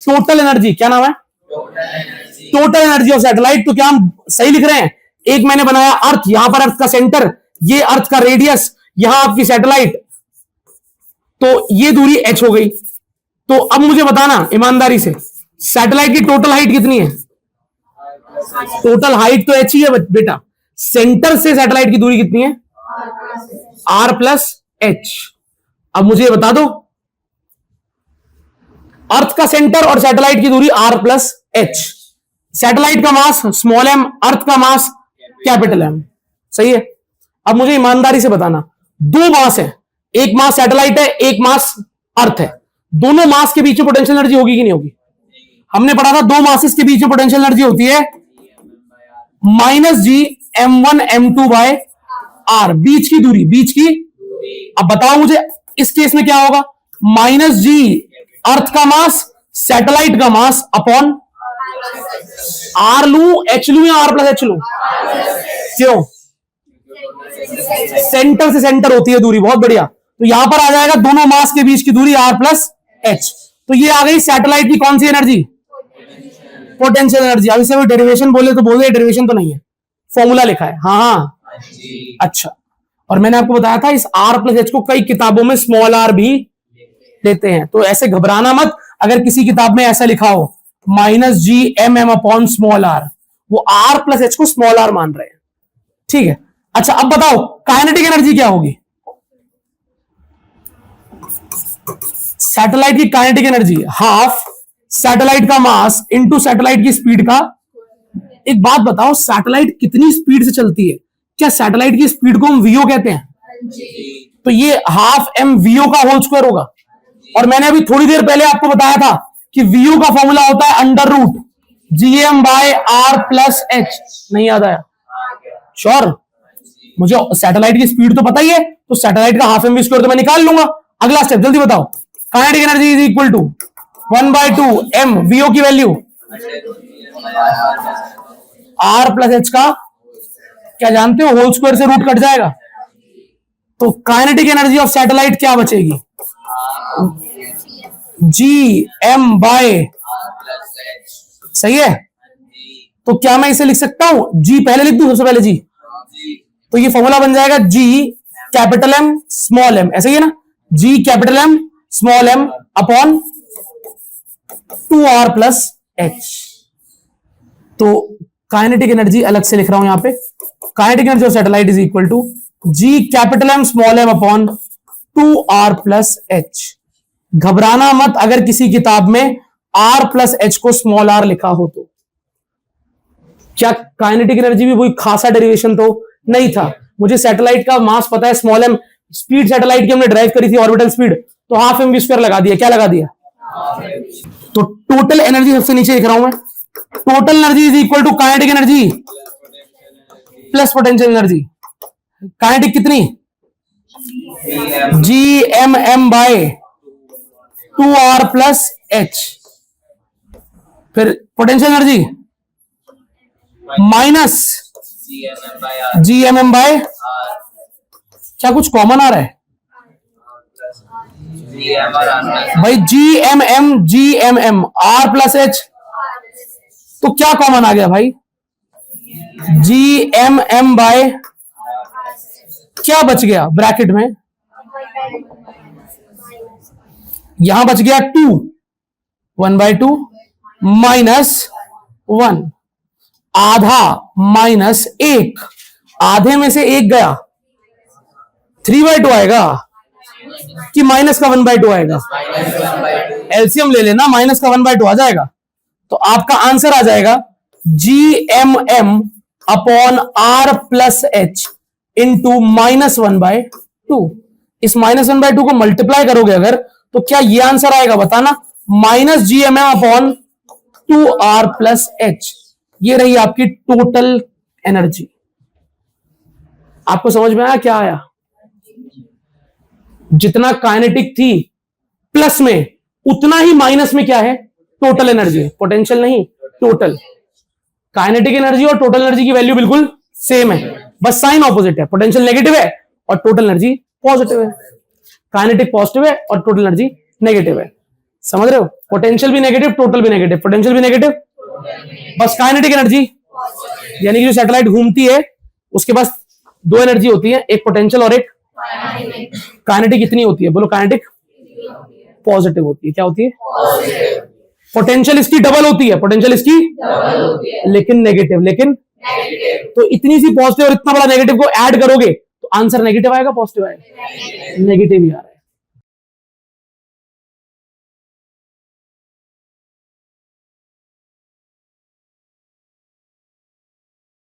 Total energy, क्या नाम है? Total energy of satellite. तो क्या हम सही लिख रहे हैं? एक मैंने बनाया अर्थ, यहां पर अर्थ का सेंटर, ये अर्थ का रेडियस, यहां आपकी सैटेलाइट, तो ये दूरी h हो गई। तो अब मुझे बताना ईमानदारी से, सैटेलाइट की टोटल हाइट कितनी है? टोटल हाइट तो h ही है बेटा। सेंटर से सैटेलाइट की दूरी कितनी है? r plus h। अब मुझे बता दो, अर्थ का सेंटर और सैटेलाइट की दूरी r प्लस h। सैटेलाइट का मास स्मॉल m, अर्थ का मास कैपिटल M। सही है। अब मुझे ईमानदारी से बताना, दो मास है, एक मास सैटेलाइट है, एक मास अर्थ है, दोनों मास के बीच में पोटेंशियल एनर्जी होगी कि नहीं होगी? हमने पढ़ा था दो मासेस के बीच में पोटेंशियल एनर्जी होती है -g m1 m2 bye r। बीच की दूरी, बीच की। अब बताओ मुझे इस केस में क्या होगा? -g अर्थ का मास, सैटेलाइट का मास अपॉन r लू, h लू या r प्लस h लू? क्यों? सेंटर से सेंटर होती है दूरी। बहुत बढ़िया। तो यहां पर आ जाएगा दोनों मास के बीच की दूरी r प्लस h। तो ये आ गई सैटेलाइट की कौन सी एनर्जी? Potential energy. अब इसे डेरिवेशन बोले तो बोले, डेरिवेशन तो नहीं है, फॉर्मूला लिखा है। हाँ अच्छा। और मैंने आपको बताया था इस r प्लस h को कई किताबों में स्मॉल r भी लेते हैं, तो ऐसे घबराना मत अगर किसी किताब में ऐसा लिखा हो -g m upon small r, वो r प्लस h को स्मॉल r मान रहे हैं। ठीक है। अच्छा अब बताओ काइनेटिक एनर्जी क्या होगी? सैटेलाइट की काइनेटिक एनर्जी हाफ सैटेलाइट का मास इंटू सैटेलाइट की स्पीड का। एक बात बताओ, सैटेलाइट कितनी स्पीड से चलती है? क्या सैटेलाइट की स्पीड को हम वीओ कहते हैं? तो ये हाफ m वीओ का होल स्क्वायर होगा। और मैंने अभी थोड़ी देर पहले आपको बताया था कि वीओ का फॉर्मूला होता है √gm by r plus h। नहीं याद आया? श्योर? मुझे सैटेलाइट की स्पीड तो पता ही है, तो सैटेलाइट का हाफ m स्क्वायर तो मैं निकाल लूंगा। अगला स्टेप जल्दी बताओ। Kinetic energy is equal to 1/2 m VO की वैल्यू r प्लस h का क्या जानते हो? होल स्क्वायर से रूट कट जाएगा, तो काइनेटिक एनर्जी ऑफ सैटेलाइट क्या बचेगी? gm बाय, सही है। तो क्या मैं इसे लिख सकता हूं? g पहले लिख दूं, सबसे पहले g, तो ये फॉर्मूला बन जाएगा g capital M small m, ऐसे ही है ना? g capital M small m upon 2r plus h। तो काइनेटिक एनर्जी अलग से लिख रहा हूं यहां पे। Kinetic energy of satellite is equal to g capital M small m upon 2r plus h। घबराना मत अगर किसी किताब में r प्लस h को स्मॉल r लिखा हो तो। क्या काइनेटिक एनर्जी भी वही खासा डेरिवेशन तो नहीं था? मुझे सैटेलाइट का मास पता है स्मॉल m, स्पीड सैटेलाइट की हमने ड्राइव करी थी ऑर्बिटल स्पीड, तो हाफ m स्क्वायर लगा दिया। क्या लगा दिया? तो टोटल एनर्जी सबसे नीचे लिख रहा हूं मैं। Total energy is equal to kinetic energy plus potential energy. Kinetic कितनी? gmm by 2r plus h। फिर potential energy minus gmm by, क्या कुछ कॉमन आ रहा है भाई? gmm r प्लस h, तो क्या कॉमन आ गया भाई? gmm बाय, क्या बच गया ब्रैकेट में? यहां बच गया 2, 1/2 माइनस 1, आधा माइनस 1, आधे में से 1 गया, 3/2 आएगा कि माइनस का 1/2 आएगा? एलसीएम ले लेना, माइनस का 1/2 आ जाएगा। तो आपका आंसर आ जाएगा gmm upon r plus h into -1/2। इस -1/2 को मल्टीप्लाई करोगे अगर, तो क्या ये आंसर आएगा बताना? -gmm upon 2r plus h। ये रही आपकी टोटल एनर्जी। आपको समझ में आया क्या आया? जितना काइनेटिक थी प्लस में, उतना ही माइनस में क्या है? Total energy. पोटेंशियल नहीं, टोटल। काइनेटिक एनर्जी और टोटल एनर्जी की वैल्यू बिल्कुल सेम है, बस साइन ऑपोजिट है। पोटेंशियल नेगेटिव है और टोटल एनर्जी पॉजिटिव है। काइनेटिक पॉजिटिव है और टोटल एनर्जी नेगेटिव है। समझ रहे हो? पोटेंशियल भी नेगेटिव, टोटल भी नेगेटिव, पोटेंशियल भी नेगेटिव, बस काइनेटिक एनर्जी, यानी कि जो सैटेलाइट घूमती है उसके पास दो एनर्जी होती है, एक पोटेंशियल और एक काइनेटिक। कितनी होती है? बोलो। काइनेटिक पॉजिटिव होती है। क्या होती है? पोटेंशियल इसकी डबल होती है, पोटेंशियल इसकी लेकिन नेगेटिव, लेकिन तो इतनी सी पॉजिटिव और इतना बड़ा नेगेटिव को ऐड करोगे तो आंसर नेगेटिव आएगा, पॉजिटिव आएगा? नेगेटिव ही आ रहा है।